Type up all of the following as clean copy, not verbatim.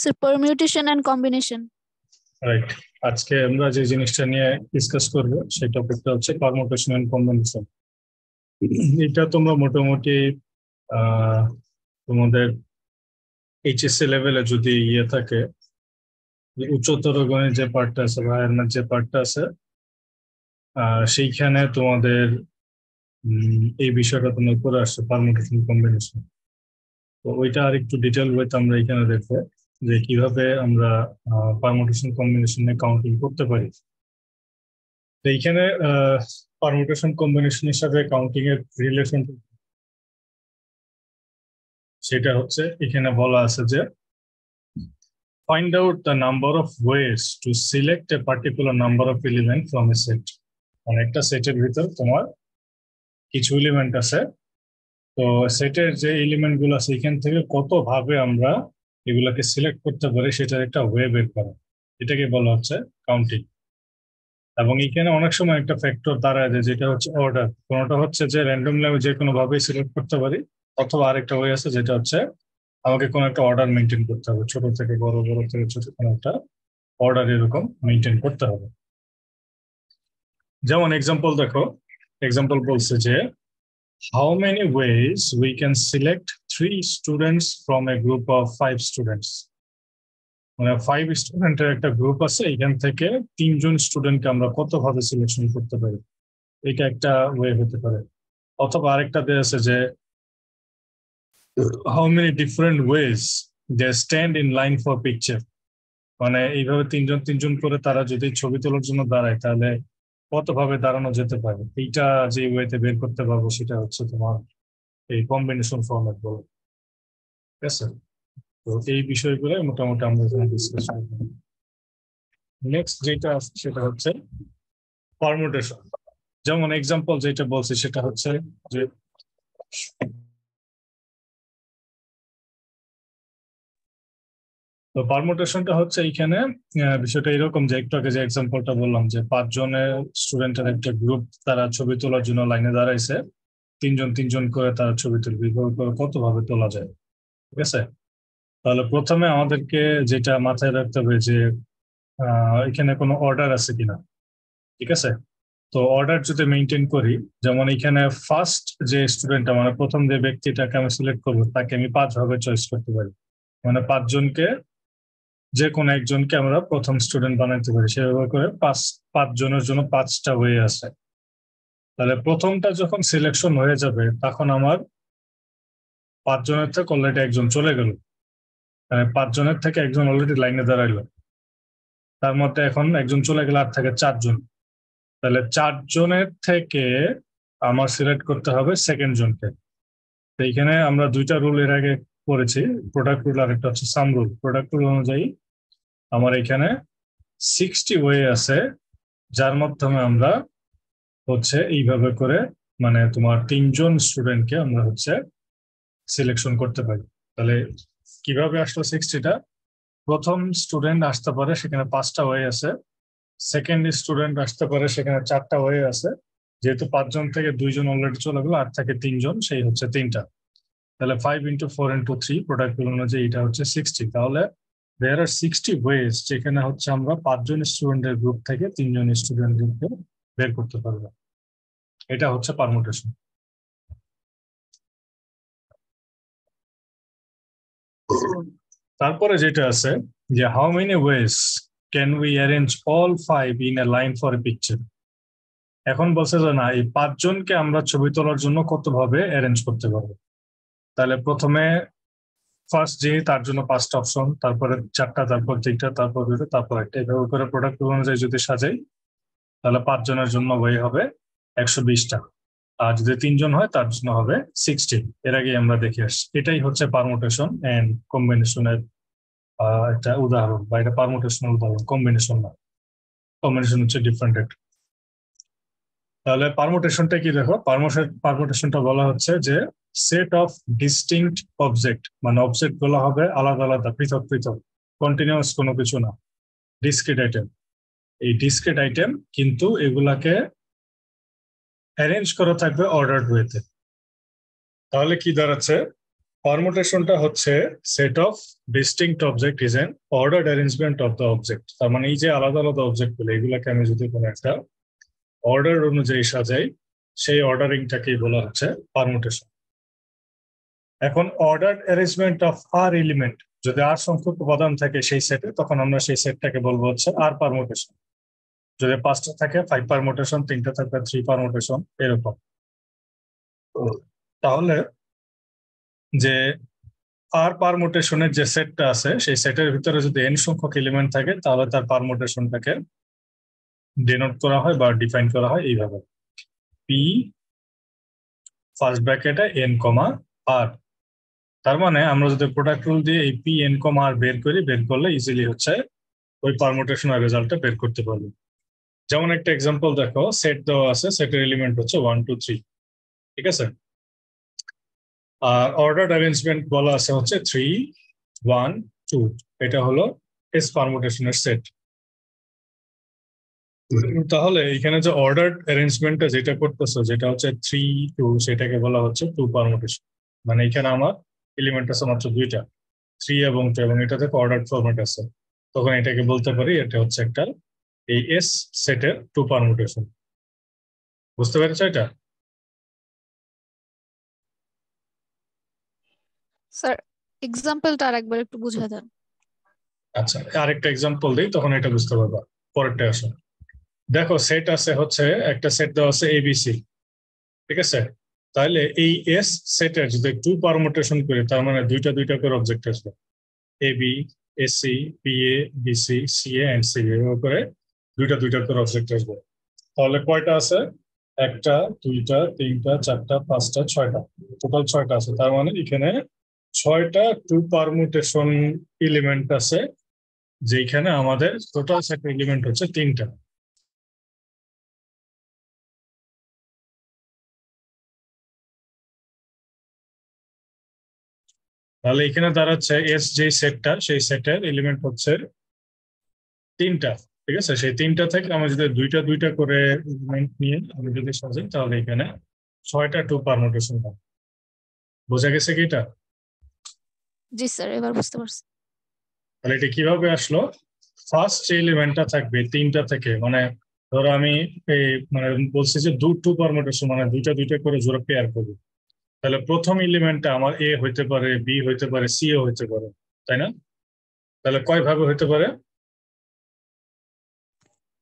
So permutation and combination. Right, আজকে আমরা যে জিনিসটা নিয়ে ডিসকাস করব সেই টপিকটা হচ্ছে পারমুটেশন এন্ড কম্বিনেশন। এটা তোমরা মোটামুটি তোমাদের এইচএসসি লেভেলে যদি ইয়ে থাকে, উচ্চতর গণিত যে পার্টটা আছে বা এর যে পার্টটা আছে সেইখানে তোমাদের এই বিষয়টা তোমার করে আসছে পারমুটেশন কম্বিনেশন। তো ওইটা আর একটু ডিটেল ওয়েতে আমরা এখানে দেখবো যে কিভাবে আমরা পারমুটেশন কম্বিনেশনে কাউন্টিং করতে পারি। তো এইখানে পারমুটেশন কম্বিনেশন হিসাবে কাউন্টিং এর রিলেশন সেটা হচ্ছে এখানে বলা আছে যে find out the number of ways to select a particular number of element from a set. মানে একটা সেটের ভিতর তোমার কিছু এলিমেন্ট আছে, তো সেটের যে এলিমেন্ট গুলো আছে এখান থেকে কত ভাবে আমরা এগুলাকে সিলেক্ট করতে পারি সেটার একটা ওয়ে বের করা, এটাকে বলা হচ্ছে কাউন্টিং। এবং এখানে অনেক সময় একটা ফ্যাক্টর দাঁড়ায় যায় যেটা হচ্ছে অর্ডার। কোনোটা হচ্ছে যে র্যান্ডমলি আমি যে কোনো ভাবে সিলেক্ট করতে পারি, অথবা আরেকটা ওয়ে আছে যেটা হচ্ছে আমাকে কোনো একটা অর্ডার মেনটেন করতে হবে, ছোট থেকে বড়, বড় থেকে ছোট, কোনো একটা অর্ডার এরকম মেনটেন করতে হবে। যেমন এক্সাম্পল দেখো, এক্সাম্পল বলছে যে how many ways we can select 3 students from a group of 5 students. মানে 5 স্টুডেন্টের একটা গ্রুপ আছে, এখান থেকে 3 জন স্টুডেন্টকে আমরা কত ভাবে সিলেকশন করতে পারি, এটা একটা ওয়ে হতে পারে। অথবা আরেকটা দেয়া আছে যে how many different ways they stand in line for picture. মানে এইভাবে 3 জন 3 জন করে তারা যদি ছবি তোলার জন্য দাঁড়ায় তাহলে কত ভাবে দাঁড়ানো যেতে পারে, এইটা যে ওয়েতে বের করতে পারবো সেটা হচ্ছে তোমার এই কম্বিনেশন ফরম্যাট বলে। ঠিক আছে, তো এই বিষয়গুলো মোটামুটি আমরা এখানে ডিসকাস করব। নেক্সট যেটা আছে সেটা হচ্ছে পারমুটেশন। যেমন এক্সাম্পল যেটা বলছি সেটা হচ্ছে যে তো পারমুটেশনটা হচ্ছে এইখানে বিষয়টা এরকম যে একটু আগে যে এক্সাম্পলটা বললাম যে 5 জনের স্টুডেন্টের একটা গ্রুপ, তারা ছবি তোলার জন্য লাইনে দাঁড়াইছে, 3 জন 3 জন করে তারা ছবি তুলবে, কত ভাবে তোলা যায়। ঠিক আছে, তাহলে প্রথমে আমাদেরকে যেটা মাথায় রাখতে হবে যে এখানে কোনো অর্ডার আছে কিনা। ঠিক আছে, তো অর্ডার যদি মেনটেন করি, যেমন এখানে ফার্স্ট যে স্টুডেন্টটা মানে প্রথম যে ব্যক্তিটাকে আমি সিলেক্ট করবো তাকে আমি 5 ভাবে চয়েস করতে পারি। মানে 5 জনকে যে কোনো একজনকে আমরা প্রথম স্টুডেন্ট বানাইতে পারি, সেভাবে করে 5 জনের জন্য 5টা ওয়ে আছে। তাহলে প্রথমটা যখন সিলেকশন হয়ে যাবে তখন আমার 5 জনের থেকে অলরেডি একজন চলে গেল, 5 জনের থেকে একজন অলরেডি লাইনে দাঁড়াইলো, তার মধ্যে এখন একজন চলে গেলে আর থাকে 4 জন। তাহলে 4 জনের থেকে আমার সিলেক্ট করতে হবে সেকেন্ড জনকে। তো এইখানে আমরা 2টা রুল এর আগে পড়েছি, প্রোডাক্ট রুল আর একটা হচ্ছে সাম রুল। প্রোডাক্ট রুল অনুযায়ী আমার এখানে 60 ওয়ে আছে যার মাধ্যমে আমরা হচ্ছে এইভাবে করে মানে তোমার 3 জন স্টুডেন্টকে আমরা হচ্ছে সিলেকশন করতে পারি। তাহলে কিভাবে আসলো 60টা? প্রথম স্টুডেন্ট আসতে পারে, সেখানে 5টা ওয়ে আছে। সেকেন্ড স্টুডেন্ট আসতে পারে, সেখানে 4টা ওয়ে আছে। যেহেতু 5 জন থেকে 2 জন অলরেডি চলে গেল, আর থাকে 3 জন, সেই হচ্ছে 3টা। তাহলে 5 into 4 into 3 প্রোডাক্ট অনুযায়ী এটা হচ্ছে 60। তাহলে there are 60 ways যেখানে হচ্ছে আমরা 5 জন স্টুডেন্টের গ্রুপ থেকে 3 জন স্টুডেন্ট গ্রুপকে বের করতে পারবো। এটা হচ্ছে পারমুটেশন। তারপরে যেটা আছে যে how many ways can we arrange all 5 in a line for a picture. এখন বলছে যে না, এই 5 জনকে আমরা ছবি তোলার জন্য কত ভাবে অ্যারেঞ্জ করতে পারবো। তাহলে প্রথমে ফার্স্ট যে তার জন্য 5টা অপশন, তারপরে 4টা, তারপর 3টা, তারপর 2টা, তারপর 1টা, এভাবে করে প্রোডাক্ট অনুযায়ী যদি সাজাই তাহলে 5 জনের জন্য ওয়ে হবে 120টা, আর যদি 3 জন হয় তার জন্য হবে 60। এর আগে আমরা দেখে আসছি। এটাই হচ্ছে পারমুটেশন এন্ড কম্বিনেশনের একটা উদাহরণ, বা এটা পারমুটেশনের উদাহরণ, কম্বিনেশন না। কম্বিনেশন হচ্ছে ডিফারেন্ট একটা। তাহলে পারমুটেশনটা কি দেখো, পারমুটেশনটা বলা হচ্ছে যে সেট অফ ডিস্টিংক্ট অবজেক্ট, মানে অবজেক্ট গুলো হবে আলাদা আলাদা, পৃথক পৃথক, কন্টিনিউয়াস কোনো কিছু না, ডিসক্রিট আইটেম। এই ডিসক্রিট আইটেম কিন্তু এগুলাকে অ্যারেঞ্জ করা থাকবে অর্ডার ওয়েতে। তাহলে কি দাঁড়াচ্ছে, পারমুটেশনটা হচ্ছে set of distinct object is an ordered arrangement of the object. তার মানে এই যে আলাদা আলাদা অবজেক্ট গুলো এগুলাকে আমি যদি কোনো একটা অর্ডার অনুযায়ী সাজাই সেই অর্ডারিংটাকেই বলা হচ্ছে পারমুটেশন। এখন ordered arrangement of R element, যদি আর সংখ্যক উপাদান থাকে সেই সেটে তখন আমরা সেই সেটটাকে বলবো হচ্ছে আর পারমুটেশন। যদি 5টা থাকে 5 পারমুটেশন, 3টা থাকে 3 পারমুটেশন, এরকম। তাহলে যে আর পারমুটেশনের যে সেটটা আছে সেই সেটের ভিতরে যদি n সংখ্যক এলিমেন্ট থাকে তাহলে তার পারমুটেশনটাকে ডিনোট করা হয় বা ডিফাইন করা হয় এইভাবে, পি ফার্স্ট ব্র্যাকেটে n কমা আর। তার মানে আমরা যদি প্রোডাক্ট রুল দিয়ে এই পি এন কমা আর বের করি, বের করলে ইজিলি হচ্ছে ওই পারমুটেশনের রেজাল্টটা বের করতে পারবো। যেমন একটা এক্সাম্পল দেখো, সেট দেওয়া আছে, সেটের এলিমেন্ট হচ্ছে 1 2 3, ঠিক আছে। আর অর্ডার অ্যারেঞ্জমেন্ট বলা আছে হচ্ছে 3 1 2, এটা হলো এস পারমুটেশনের সেট। তাহলে এখানে যে অর্ডার অ্যারেঞ্জমেন্টটা যেটা করতেছো যেটা হচ্ছে 3 2, সেটাকে বলা হচ্ছে 2 পারমুটেশন। মানে এখানে আমার এলিমেন্ট আছে মাত্র 2টা, 3 এবং 2, এবং এটা থেকে অর্ডার ফরম্যাট আছে, তখন এটাকে বলতে পারি এটা হচ্ছে একটা এই এস সেটের 2 পারমুটেশন। বুঝতে পেরেছো এটা? স্যার এক্সাম্পলটা আরেকবার একটু বুঝিয়ে দেন। আচ্ছা, আরেকটা এক্সাম্পল দিই, তখন এটা বুঝতে পারবা। পরেরটা আসো, দেখো সেট আছে হচ্ছে একটা সেট দেওয়া আছে এবিসি, ঠিক আছে। তাহলে এই এস সেটের যদি 2 পারমুটেশন করি তার মানে দুইটা দুইটা করে অবজেক্ট আসবে, AB AC BA BC CA and CB, এভাবে করে দুইটা দুইটা করে অবজেক্ট আসবে। তাহলে কয়টা আছে? 1টা 2টা 3টা 4টা 5টা 6টা, টোটাল 6টা আছে। তার মানে এখানে 6টা 2 পারমুটেশন এলিমেন্ট আছে, যেখানে আমাদের টোটাল সেট এলিমেন্ট হচ্ছে 3টা। তাহলে এখানে দাঁড়াচ্ছে এস যে সেটটা সেই সেটের এলিমেন্ট হচ্ছে 3টা, ঠিক আছে। সেই 3টা থেকে আমরা যদি দুইটা দুইটা করে এলিমেন্ট নিয়ে আমি যদি সাজাই তাহলে এখানে 6টা 2 পারমুটেশন হবে। বোঝা গেছে কি এটা? জি স্যার, এবার বুঝতে পারছি। তাহলে এটা কিভাবে আসলো? ফার্স্ট যে এলিমেন্টটা থাকবে 3টা থেকে, মানে ধরো আমি এই মানে বলছি যে 2 পারমুটেশন মানে দুইটা দুইটা করে জোড়া পেয়ার করবো। তাহলে প্রথম এলিমেন্টটা আমার এ হইতে পারে, বি হইতে পারে, সি ও হইতে পারে, তাই না? তাহলে কয় ভাবে হইতে পারে?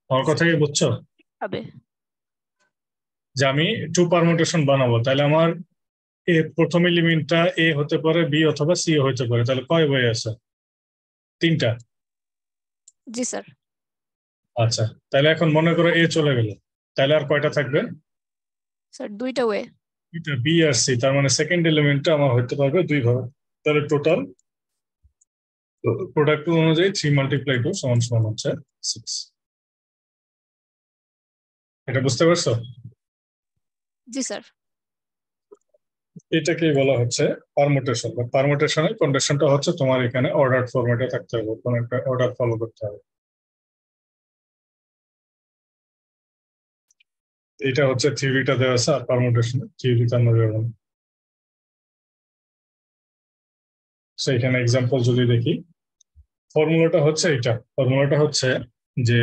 আমার কথা কি বুঝছো? হবে। যে আমি 2 পারমুটেশন বানাবো, তাহলে আমার প্রথম এলিমেন্টটা এ হতে পারে, বি অথবা সি হতে পারে। তাহলে কয় ওয়ে আছে? 3টা। জি স্যার। আচ্ছা, তাহলে এখন মনে করো এ চলে গেল, তাহলে আর কয়টা থাকবে? স্যার দুইটা ওয়ে। বি আর সি, তার মানে সেকেন্ড এলিমেন্টটা আমার হতে পারবে 2 ভাবে। তাহলে টোটাল প্রোডাক্ট অনুযায়ী 3 মাল্টিপ্লাই 2 সমান সমান হচ্ছে 6। এটা বুঝতে পারছো? জি স্যার। এটাকেই বলা হচ্ছে পারমুটেশন। পারমুটেশনের কন্ডিশনটা হচ্ছে তোমার এখানে অর্ডার ফরম্যাটে থাকতে হবে, কোন একটা অর্ডার ফলো করতে হবে। এটা হচ্ছে থিওরিটা দেওয়া আছে, আর পারমুটেশন থিওরিটা আমরা যাবো। সেইখানে এক্সাম্পল যদি দেখি, ফর্মুলাটা হচ্ছে এটা, ফর্মুলাটা হচ্ছে যে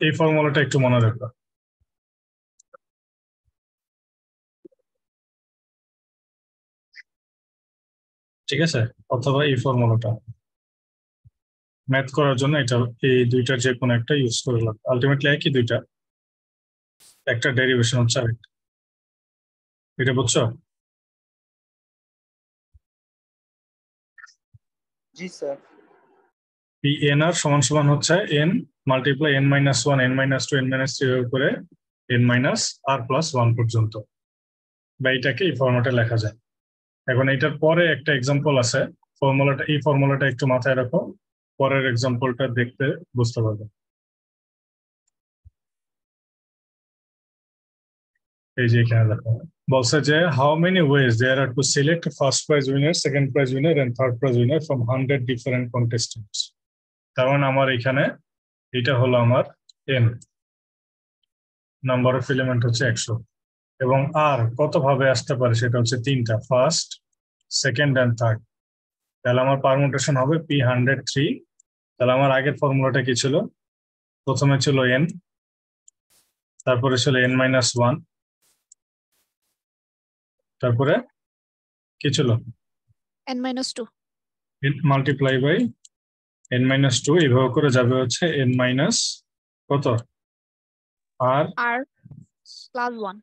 এই ফর্মুলাটা একটু মনে রাখবা, ঠিক আছে। অথবা এই ফর্মুলাটা ম্যাথ করার জন্য এটা এই দুইটার যে কোনো একটা ইউজ করে লাগবে, আলটিমেটলি একই দুইটা, একটা ডেরিভেশন হচ্ছে আরেকটা। এটা বুঝছো? জি স্যার। পি এন আর সমান সমান হচ্ছে N multiply n-1 n-2 n-3 করে n-r+1 পর্যন্ত, বা এটাকে এই ফর্মেটে লেখা যায়। এখন এটার পরে একটা এক্সাম্পল আছে, ফর্মুলাটা এই ফর্মুলাটা একটু মাথায় রাখো, পরের এক্সাম্পলটা দেখতে বুঝতে পারবে। এই যে এখানে দেখো বলছে যে how many ways there are to select first prize winner, second prize winner and third prize winner from 100 different contestants. তার মানে আমার এখানে এটা হলো আমার এন, নাম্বার অফ এলিমেন্ট হচ্ছে 100। এবং আর কত ভাবে আসতে পারে সেটা হচ্ছে তিনটা, ফার্স্ট, সেকেন্ড অ্যান্ড থার্ড। তাহলে আমার পারমুটেশন হবে P103। তাহলে আমার আগের ফর্মুলাটা কি ছিল? প্রথমে ছিল n, তারপরে ছিল n-1, তারপরে কি ছিল? n-2 মাল্টিপ্লাই বাই n-2, এইভাবে করে যাবে হচ্ছে n মাইনাস কত, আর r +1।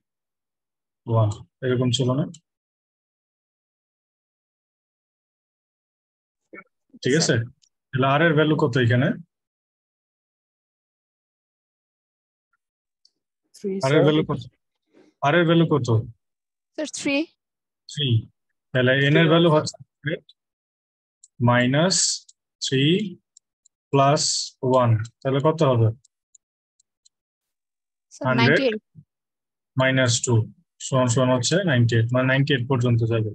1, এরকম ছিল না? জি ঠিক স্যার। আছে, তাহলে আর এর ভ্যালু কত এখানে? আর এর ভ্যালু কত? আর এর ভ্যালু কত? স্যার 3। 3। তাহলে n এর ভ্যালু হচ্ছে -3 প্লাস 1, তাহলে কত হবে? স্যার 100 98। -2 সমান সমান হচ্ছে 98, মানে 98 পর্যন্ত যাবে।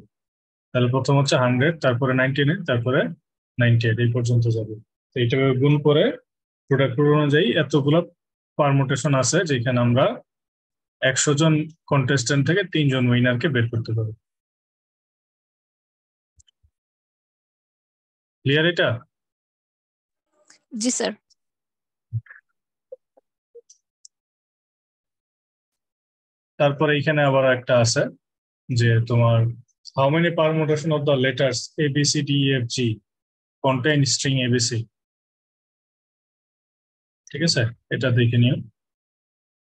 তাহলে প্রথম হচ্ছে 100, তারপরে 99, তারপরে 98, এই পর্যন্ত যাবে। তো এইটাকে গুণ করে প্রোডাক্ট অনুযায়ী এতগুলো পারমুটেশন আছে যেখানে আমরা 100 জন কন্টেস্টেন্ট থেকে 3 জন উইনারকে বের করতে পারবো। ক্লিয়ার এটা? জি স্যার। তারপরে এখানে আবার একটা আছে যে তোমার how many permutation of the letters ABCDEFG contain string ABC। ঠিক আছে, এটা দেখে নিও।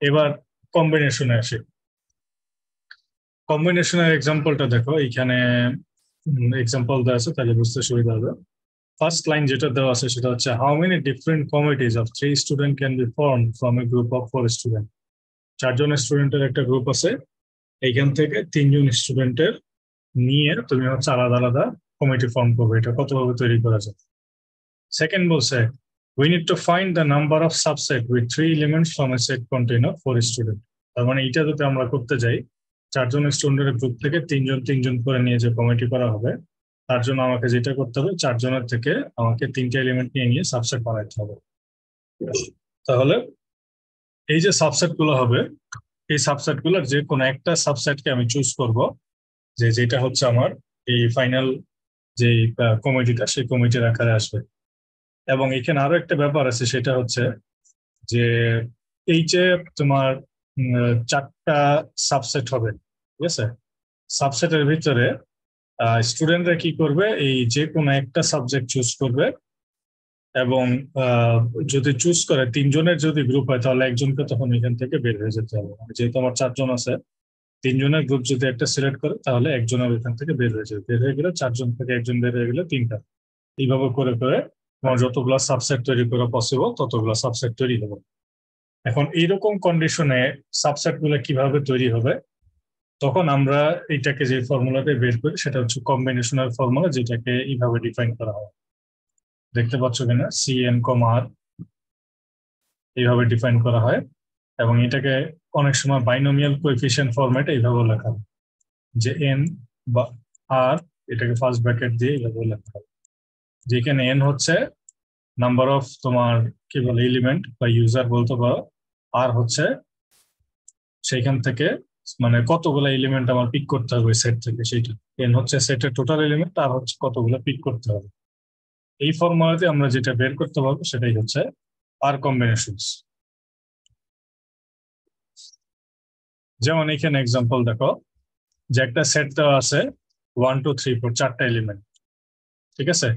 এবার কম্বিনেশনে আসে। কম্বিনেশনের এক্সাম্পলটা দেখো, এইখানে এক্সাম্পল দেওয়া আছে, তাহলে বুঝতে সুবিধা হবে। ফার্স্ট লাইন যেটা দেওয়া আছে সেটা হচ্ছে how many different committees of 3 student can be form from a group of 4 student. 4 জন স্টুডেন্টের একটা গ্রুপ আছে, এইখান থেকে 3 জন স্টুডেন্টের নিয়ে তুমি হচ্ছে আলাদা আলাদা কমিটি ফর্ম করবে। এটা কতভাবে তৈরি করা যায়? সেকেন্ড বলছে we need to find the number of subset with 3 elements from a set containing 4 student। তার মানে এটা যদি আমরা করতে যাই, 4 জন স্টুডেন্টের গ্রুপ থেকে 3 জন করে নিয়ে যে কমিটি করা হবে, তার জন্য আমাকে যেটা করতে হবে, 4 জনের থেকে আমাকে 3টা এলিমেন্ট নিয়ে নিয়ে সাবসেট বানাইতে হবে। তাহলে এই যে সাবসেট গুলো হবে, এই সাবসেট গুলোর যে কোনো একটা সাবসেটকে আমি চুজ করব, যে যেটা হচ্ছে আমার এই ফাইনাল যে কমিটিটা, সেই কমিটির আকারে আসবে। এবং এখানে আরো একটা ব্যাপার আছে, সেটা হচ্ছে যে এই যে তোমার 4টা সাবসেট হবে, ঠিক আছে? সাবসেটের ভিতরে স্টুডেন্টরা কি করবে, এই যে কোনো একটা সাবজেক্ট চুজ করবে, এবং যদি চুজ করে 3 জনের যদি গ্রুপ হয়, তাহলে একজনকে তখন এখান থেকে বের হয়ে যেতে হবে। যেহেতু আমার 4 জন আছে, 3 জনের গ্রুপ যদি একটা সিলেক্ট করে, তাহলে একজনের এখান থেকে বের হয়ে যাবে। বের হয়ে গেলে 4 জন থেকে একজন বের হয়ে গেলে 3টা। এইভাবে করে করে তোমার যতগুলো সাবসেট তৈরি করা পসিবল ততগুলো সাবসেট তৈরি হবে। এখন এইরকম কন্ডিশনে সাবসেট গুলো কিভাবে তৈরি হবে, তখন আমরা এটাকে যে ফর্মুলাতে বের করি সেটা হচ্ছে কম্বিনেশনাল ফর্মুলা, যেটাকে এইভাবে ডিফাইন করা হয়। দেখতে পাচ্ছ কিনা, CN, R এইভাবে ডিফাইন করা হয়। এবং এটাকে অনেক সময় বাইনোমিয়াল কোএফিসিয়েন্ট ফরম্যাটে এইভাবে লেখা হয়, যে n বা r, এটাকে ফার্স্ট ব্র্যাকেট দিয়ে এইভাবে লেখা হয়, যেখানে n হচ্ছে নাম্বার অফ তোমার কি বলে এলিমেন্ট বা ইউজার বলতে পারো, আর হচ্ছে সেইখান থেকে মানে কতগুলো এলিমেন্ট আমার পিক করতে হবে সেট থেকে, সেইটা। এন হচ্ছে সেটের টোটাল এলিমেন্ট, আর হচ্ছে কতগুলো পিক করতে হবে। এই ফর্মুলাতে আমরা যেটা বের করতে পারবো সেটাই হচ্ছে আর কম্বিনেশনস। যেমন এখানে এক্সাম্পল দেখো, যে একটা সেট দেওয়া আছে 1 2 3 4, 4টা এলিমেন্ট, ঠিক আছে?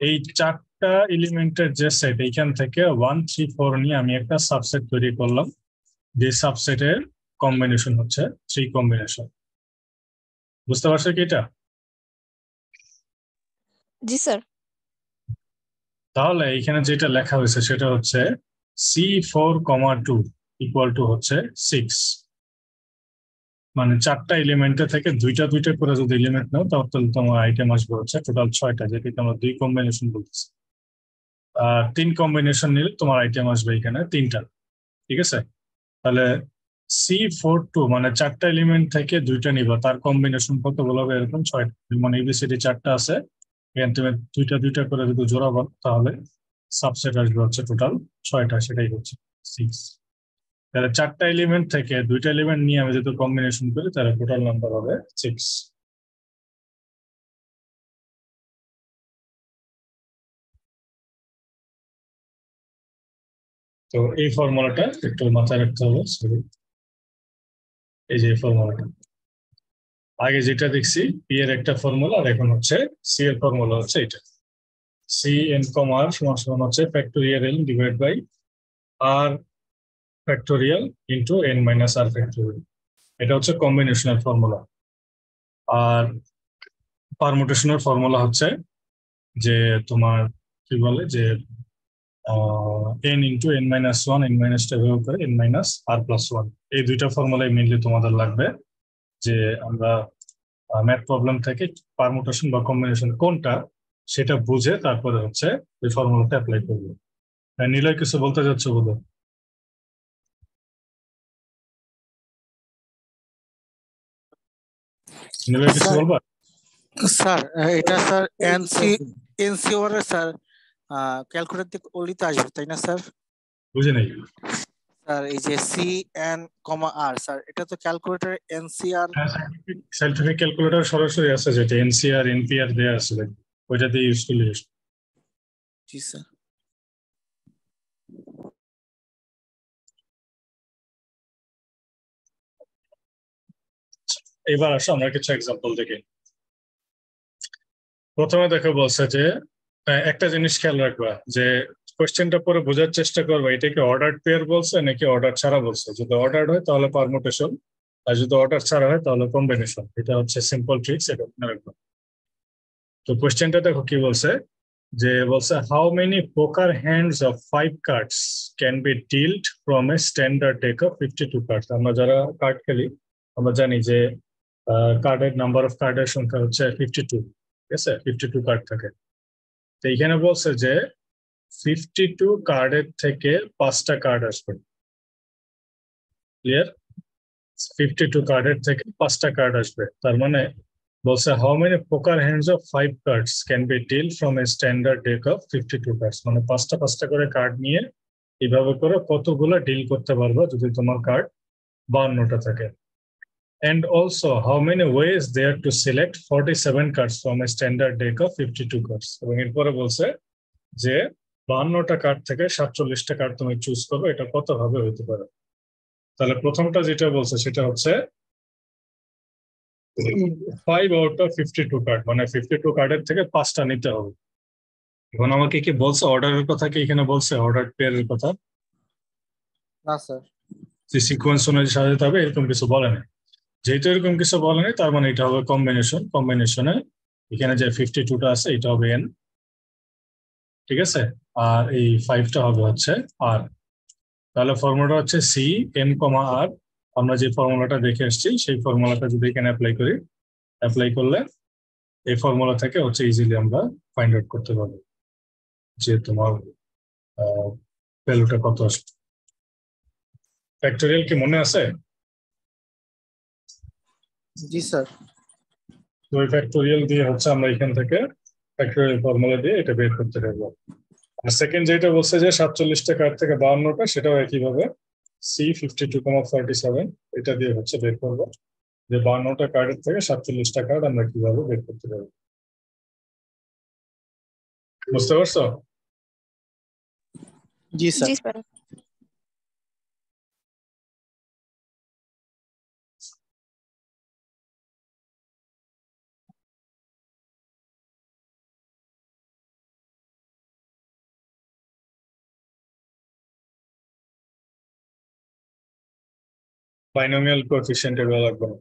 এই 4টা এলিমেন্টের যে সেট, এইখান থেকে 1 3 4 নিয়ে আমি একটা সাবসেট তৈরি করলাম, যে সাবসেটের কম্বিনেশন হচ্ছে 3 কম্বিনেশন। বুঝতে পারছো কি এটা? জি স্যার। তাহলে এখানে যেটা লেখা হয়েছে সেটা হচ্ছে C4,2 ইকুয়াল টু হচ্ছে 6। মানে 4টা এলিমেন্টের থেকে দুইটা দুইটা করে যদি এলিমেন্ট নাও, তাহলে তোমার আইটেম আসবে হচ্ছে টোটাল 6টা, যেটাকে আমরা 2 কম্বিনেশন বলতেছি। আর 3 কম্বিনেশন নিলে তোমার আইটেম আসবে এখানে 3টা, ঠিক আছে? তাহলে C42 মানে 4টা এলিমেন্ট থেকে 2টা নিবা, তার কম্বিনেশন কত বলবে? এরকম 6টা। মানে ABCD 4টা আছে, এখানে তুমি দুইটা দুইটা করে যদি জোড়াবো, তাহলে সাবসেট আসবে হচ্ছে টোটাল 6টা, সেটাই হচ্ছে 6। তাহলে 4টা এলিমেন্ট থেকে 2টা এলিমেন্ট নিয়ে আমি যদি কম্বিনেশন করি তাহলে টোটাল নাম্বার হবে 6। তো এই ফর্মুলাটা একটু মাথায় রাখতে হবে। সরি, এই যে ফর্মুলাটা আগে যেটা দেখছি পি এর একটা ফর্মুলা, আর এখন হচ্ছে সি এর ফর্মুলা হচ্ছে এটা। সি এন কম আর সমান সমান হচ্ছে factorial N divide by R factorial into N minus R factorial. এটা হচ্ছে কম্বিনেশনের ফর্মুলা। আর পারমুটেশনের ফর্মুলা হচ্ছে যে তোমার কি বলে যে N into N minus one, N মাইনাসটা ব্যবহার করে এন মাইনাস আর প্লাস ওয়ান। এই দুইটা ফর্মুলাই মেনলি তোমাদের লাগবে, যে আমরা ম্যাথ প্রবলেম থেকে পারমুটেশন বা কম্বিনেশন কোনটা সেটা বুঝে তারপরে হচ্ছে ওই ফর্মুলাটা অ্যাপ্লাই করবো। নিলয় কিছু বলতে যাচ্ছ বলো। নিলয় কিছু স্যার বলবা? স্যার এটা স্যার এনসিওর স্যার ক্যালকুলেটর দিয়ে ওলিতে আসবে তাই না স্যার? বুঝে নাই। স্যার এই যে সি এন কমা আর স্যার এটা তো ক্যালকুলেটর এনসিআর। সাইন্টিফিক ক্যালকুলেটর সরাসরি আছে, যেটা এনসিআর এনপিআর দেওয়া আছে, ওইটা দিয়ে ইউজ করলে। জি স্যার। এবার আসো আমরা কিছু এক্সাম্পল দেখি। প্রথমে দেখো বলছে যে একটা জিনিস খেয়াল রাখবা, যে কোয়েশ্চেনটা পরে বোঝার চেষ্টা করবা এটা কি অর্ডার পেয়ার বলছে নাকি অর্ডার ছাড়া বলছে। যদি অর্ডার হয় তাহলে পারমুটেশন, আর যদি অর্ডার ছাড়া হয় তাহলে কম্বিনেশন। এটা হচ্ছে সিম্পল ট্রিক্স, এটা মনে রাখবা। তো কোয়েশ্চেনটা দেখো কি বলছে, যে বলছে how many poker hands of 5 cards can be dealt from a standard deck of 52 cards. আমরা যারা কার্ড খেলি আমরা জানি যে কার্ডের নাম্বার অফ কার্ডের সংখ্যা হচ্ছে 52, ঠিক আছে? 52 কার্ড থাকে। তো এইখানে বলছে যে 52 কার্ডের থেকে 5টা কার্ড আসবে। ক্লিয়ার? 52 কার্ডের থেকে 5টা কার্ড আসবে, তার মানে বলছে how many poker hands of 5 cards can be deal from a standard deck of 52 cards. মানে 5টা করে কার্ড নিয়ে এইভাবে করে কতগুলো ডিল করতে পারবে যদি তোমার কার্ড 52টা থাকে। And also how many ways there to select 47 cards from a standard deck of 52 cards. এবং এরপরে বলছে যে 52টা কার্ড থেকে 47টা কার্ড তুমি চুজ করবে, এটা কত ভাবে হতে পারে। তাহলে প্রথমটা যেটা বলছে সেটা হচ্ছে 5 আউট অফ 52 কার্ড, মানে 52 কার্ডের থেকে 5টা নিতে হবে। এখন আমাকে কি বলছে অর্ডারের কথা, কি এখানে বলছে অর্ডার পেয়ারের কথা? না স্যার। যে সিকোয়েন্স অনুযায়ী সাজাতে হবে এরকম কিছু বলে না। যেহেতু এরকম কিছু বলেনি তার মানে এটা হবে কম্বিনেশন। কম্বিনেশনে এখানে যে 52টা আছে এটা হবে এন, ঠিক আছে? আর এই 5টা হবে হচ্ছে আর। তাহলে ফর্মুলাটা হচ্ছে সি এন কমা আর। আমরা যে ফর্মুলাটা দেখে আসছি সেই ফর্মুলাটা যদি এখানে অ্যাপ্লাই করি, অ্যাপ্লাই করলে এই ফর্মুলা থেকে হচ্ছে ইজিলি আমরা ফাইন্ড আউট করতে পারবো যে তোমার ভ্যালুটা কত আসবে। ফ্যাক্টোরিয়াল কি মনে আছে? জি স্যার। তো ওই ফ্যাক্টোরিয়াল দিয়ে হচ্ছে আমরা এখান থেকে ফ্যাক্টোরিয়াল ফর্মুলা দিয়ে এটা বের করতে পারবো। আর সেকেন্ড যেটা বলছে যে 47টা কার্ড থেকে 52টা, সেটাও একইভাবে C52,47 এটা দিয়ে হচ্ছে বের করবো যে 52টা কার্ডের থেকে 47টা কার্ড আমরা কিভাবে বের করতে পারবো। বুঝতে পারছো? জি স্যার। জি স্যার। বাইনোমিয়াল কোএফিসিয়েন্ট এগুলো লাগবে না।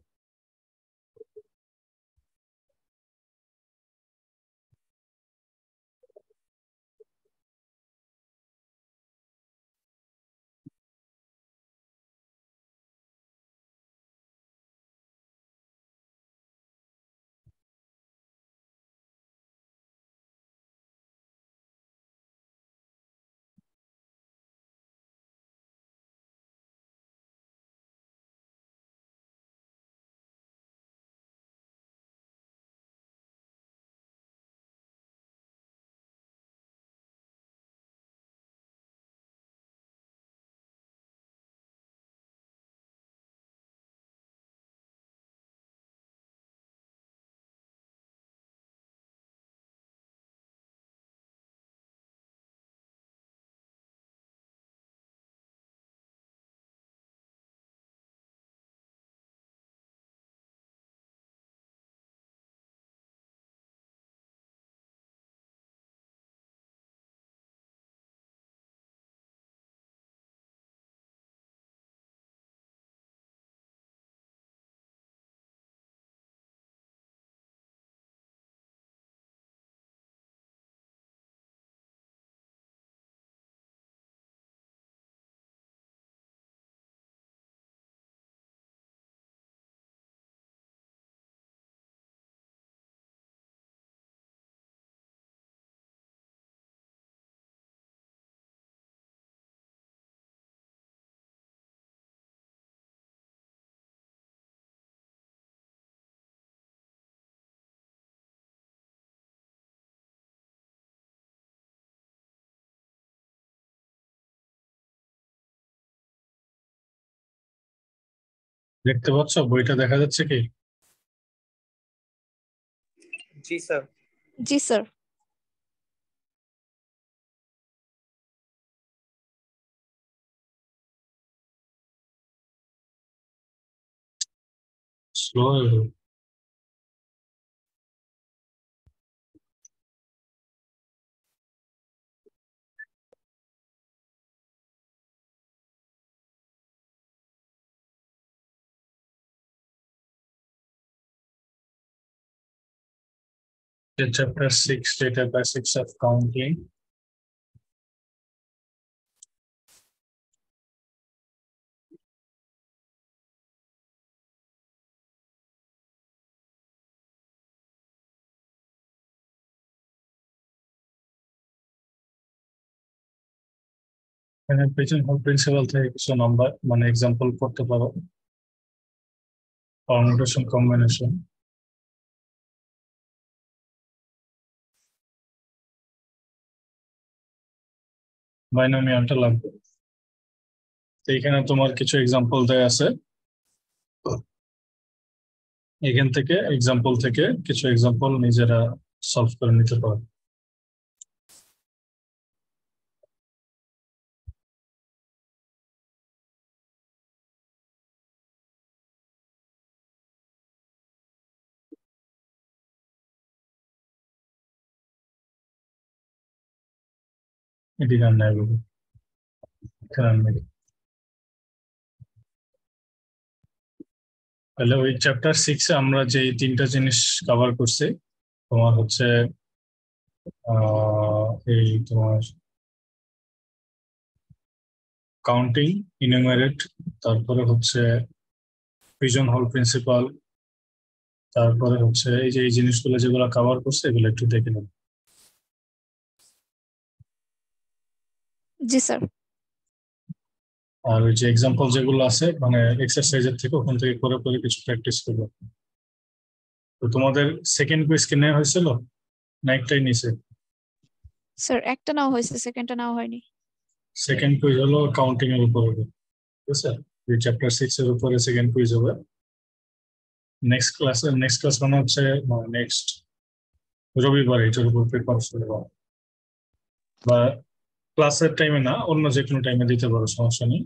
দেখতে পাচ্ছ বইটা দেখা যাচ্ছে কি? জি sir. G sir. Slow. Chapter 6, data basics of counting. Pigeon hole principle থেকে কিছু নাম্বার মানে এক্সাম্পল করতে পারো। Permutation combination. বাইনোমিয়ালটা লাগবে। তো এখানে তোমার কিছু এক্সাম্পল দেয়া আছে, এখান থেকে এক্সাম্পল থেকে কিছু এক্সাম্পল নিজেরা সলভ করে নিতে পারো। এদিকে আর নাই বলবো, এখানে আর নাই। তাহলে ওই চ্যাপ্টার 6 আমরা যে তিনটা জিনিস কভার করছি, তোমার হচ্ছে এই তোমার কাউন্টিং, ইনুমারেট, তারপরে হচ্ছে পিজন হোল প্রিন্সিপাল, তারপরে হচ্ছে এই যে এই জিনিসগুলো যেগুলো কভার করছে এগুলো একটু দেখে নেব। জি স্যার। আর ওই যে এক্সাম্পল যেগুলো আছে মানে এক্সারসাইজের থেকে ওখান থেকে করে করে কিছু প্র্যাকটিস করবো। তো তোমাদের সেকেন্ড কুইজ কি নেওয়া হয়েছিল না একটাই নিছে? স্যার একটা নাও হয়েছে, সেকেন্ডটা নাও হয়নি। সেকেন্ড কুইজ হলো কাউন্টিং এর উপর হবে, ঠিক আছে? এই চ্যাপ্টার 6 এর উপরে সেকেন্ড কুইজ হবে। নেক্সট ক্লাস মানে হচ্ছে নেক্সট রবিবারে এটার উপর প্রিপারেশন নেওয়া, বা ক্লাসের টাইমে না অন্য যে কোনো টাইমে দিতে পারো, সমস্যা নেই।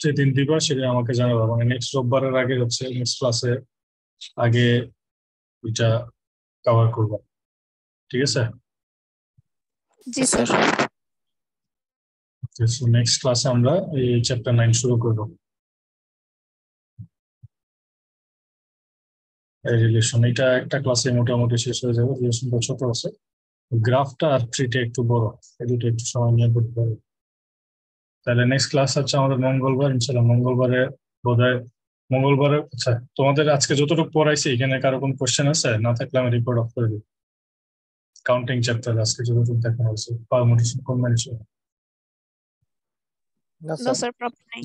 যেদিন দিবা সেদিন আমাকে জানাবো, মানে নেক্সট রোববারের আগে হচ্ছে নেক্সট ক্লাসে আগে এটা কভার করবো, ঠিক আছে? জি স্যার। নেক্সট ক্লাসে আমরা এই চ্যাপ্টার 9 শুরু করবো। রিলেশন এটা একটা ক্লাসে মোটামুটি শেষ হয়ে যাবে, রিলেশনটা ছোট আছে। গ্রাফটা আর ট্রিটা একটু বড়, এই দুটো একটু সময় নিয়ে করতে হবে। তাহলে নেক্সট ক্লাস হচ্ছে আমাদের মঙ্গলবার, ইনশাল্লাহ মঙ্গলবারে বোধহয় মঙ্গলবারে। আচ্ছা, তোমাদের আজকে যতটুকু পড়াইছি এখানে কারো কোনো কোশ্চেন আছে? না থাকলে আমি রিপোর্ট অফ করে দিই। কাউন্টিং চ্যাপ্টার আজকে যতটুকু দেখানো হয়েছে, পারমুটেশন কম্বিনেশন। না নো স্যার। স্যার, প্রবলেম নাই।